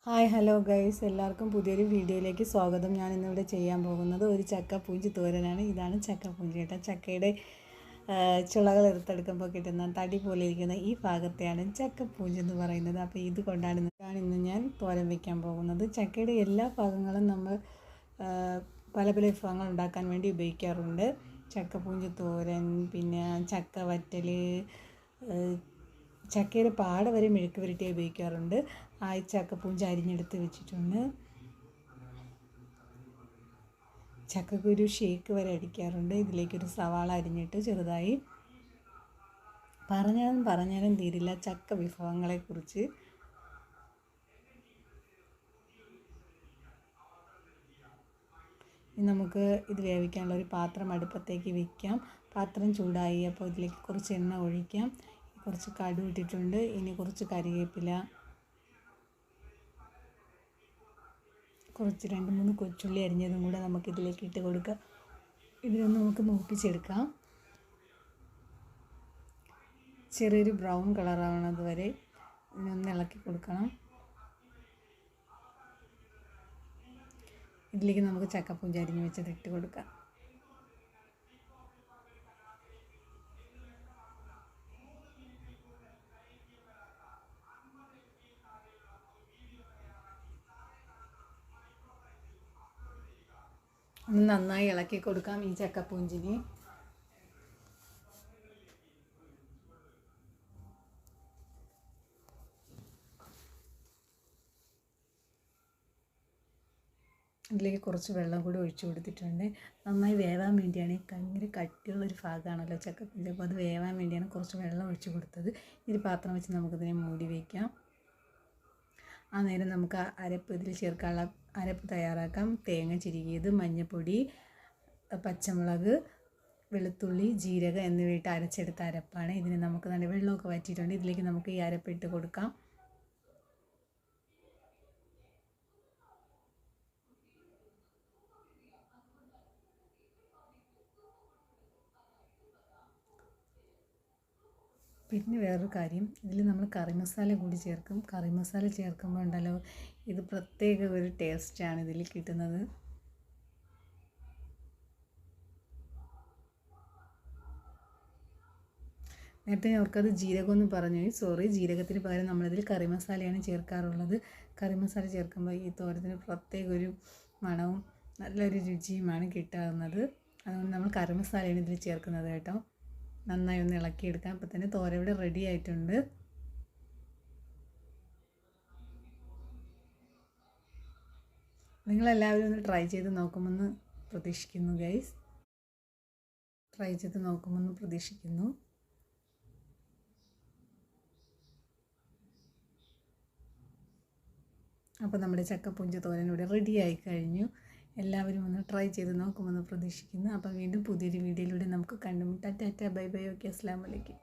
Hi hello guys, എല്ലാവർക്കും പുതിയൊരു വീഡിയോയിലേക്ക് സ്വാഗതം. ഞാൻ ഇന്നിവിടെ ചെയ്യാൻ പോകുന്നത് ഒരു ചക്കപ്പൂഞ്ചി തോരനാണ്. ഇതാണ് ചക്കപ്പൂഞ്ചി കേട്ടോ. ചക്കയുടെ ചുളകൾ എടുത്തെടുക്കുമ്പോൾ കിട്ടുന്ന തടി പോലെ ഇരിക്കുന്ന ഈ ഭാഗത്തെയാണ് ചക്കപ്പൂഞ്ചി എന്ന് പറയുന്നത്. അപ്പോൾ ഇത് കൊണ്ടാണ് ഇന്ന് ഞാൻ തോരൻ വയ്ക്കാൻ പോകുന്നത്. ചക്കയുടെ എല്ലാ ഭാഗങ്ങളും നമ്മൾ പല പല വിഭവങ്ങൾ ഉണ്ടാക്കാൻ വേണ്ടി ഉപയോഗിക്കാറുണ്ട്. ചക്കപ്പൂഞ്ചി തോരൻ, പിന്നെ ചക്ക വറ്റൽ, ചക്കയുടെ പാട വരെ മെഴുക്ക് പുരട്ടി ഉപയോഗിക്കാറുണ്ട്. ആ ചക്കപ്പൂഞ്ചി അരിഞ്ഞെടുത്ത് വെച്ചിട്ടുണ്ട്. ചക്കക്കുരു ഷേക്ക് വരെ അടിക്കാറുണ്ട്. ഇതിലേക്കൊരു സവാള അരിഞ്ഞിട്ട് ചെറുതായി. പറഞ്ഞാലും തീരില്ല ചക്ക വിഭവങ്ങളെക്കുറിച്ച്. നമുക്ക് ഇത് വേവിക്കാനുള്ള ഒരു പാത്രം അടുപ്പത്തേക്ക് വയ്ക്കാം. പാത്രം ചൂടായി. അപ്പോൾ ഇതിലേക്ക് കുറച്ച് എണ്ണ ഒഴിക്കാം. കുറച്ച് കടുക് ഇട്ടിട്ടുണ്ട്. ഇനി കുറച്ച് കറിവേപ്പില, കുറച്ച് 2-3 കൊച്ചുള്ളി അരിഞ്ഞതും കൂടെ നമുക്കിതിലേക്ക് ഇട്ട് കൊടുക്കാം. ഇതിലൊന്ന് നമുക്ക് മൂപ്പിച്ചെടുക്കാം. ചെറിയൊരു ബ്രൗൺ കളറാവണത് വരെ ഇതിനൊന്ന് ഇളക്കി കൊടുക്കണം. ഇതിലേക്ക് നമുക്ക് ചക്കപ്പൂഞ്ചി അരിഞ്ഞ് വെച്ചത് ഇട്ട് കൊടുക്കാം. ഒന്ന് നന്നായി ഇളക്കി കൊടുക്കാം ഈ ചക്കപ്പൂഞ്ചിന്. ഇതിലേക്ക് കുറച്ച് വെള്ളം കൂടി ഒഴിച്ചു കൊടുത്തിട്ടുണ്ട്. നന്നായി വേവാൻ വേണ്ടിയാണ്. ഭയങ്കര കട്ടിയുള്ളൊരു ഭാഗമാണല്ലോ ചക്കപ്പൂഞ്ചി, അപ്പോൾ അത് വേവാൻ വേണ്ടിയാണ് കുറച്ച് വെള്ളം ഒഴിച്ചു കൊടുത്തത്. ഒരു പാത്രം വെച്ച് നമുക്കിതിനെ മൂടി വയ്ക്കാം. ആ നേരം നമുക്ക് അരപ്പ് ഇതിൽ ചേർക്കാനുള്ള അരപ്പ് തയ്യാറാക്കാം. തേങ്ങ ചിരകിയത്, മഞ്ഞൾപ്പൊടി, പച്ചമുളക്, വെളുത്തുള്ളി, ജീരകം എന്നിവയിട്ട് അരച്ചെടുത്ത അരപ്പാണ്. ഇതിന് നമുക്ക് നല്ല വെള്ളമൊക്കെ വറ്റിയിട്ടുണ്ട്. ഇതിലേക്ക് നമുക്ക് ഈ അരപ്പിട്ട് കൊടുക്കാം. പിന്നെ വേറൊരു കാര്യം, ഇതിൽ നമ്മൾ കറി മസാല കൂടി ചേർക്കും. കറി മസാല ചേർക്കുമ്പോൾ ഉണ്ടല്ലോ, ഇത് പ്രത്യേക ഒരു ടേസ്റ്റാണ് ഇതിൽ കിട്ടുന്നത്. നേരത്തെ അവർക്കത് ജീരകമെന്ന് പറഞ്ഞു, സോറി. ജീരകത്തിന് പകരം നമ്മളിതിൽ കറി മസാലയാണ് ചേർക്കാറുള്ളത്. കറി മസാല ചേർക്കുമ്പോൾ ഈ തോരത്തിന് പ്രത്യേക ഒരു മണവും നല്ലൊരു രുചിയുമാണ് കിട്ടാവുന്നത്. അതുകൊണ്ട് നമ്മൾ കറി മസാലയാണ് ഇതിൽ ചേർക്കുന്നത് കേട്ടോ. നന്നായി ഒന്ന് ഇളക്കിയെടുക്കാം. അപ്പോൾ തന്നെ തോര ഇവിടെ റെഡി ആയിട്ടുണ്ട്. നിങ്ങളെല്ലാവരും ഒന്ന് ട്രൈ ചെയ്ത് നോക്കുമെന്ന് പ്രതീക്ഷിക്കുന്നു ഗൈസ്. അപ്പോൾ നമ്മുടെ ചക്കപ്പൂഞ്ചി തോരൻ ഇവിടെ റെഡി ആയി കഴിഞ്ഞു. എല്ലാവരും ഒന്ന് ട്രൈ ചെയ്ത് നോക്കുമെന്ന് പ്രതീക്ഷിക്കുന്നു. അപ്പോൾ വീണ്ടും പുതിയൊരു വീഡിയോയിലൂടെ നമുക്ക് കണ്ടുമുട്ടാം. ടാറ്റ, ബൈ ബൈ, ഓക്കെ, അസ്സലാമു അലൈക്കും.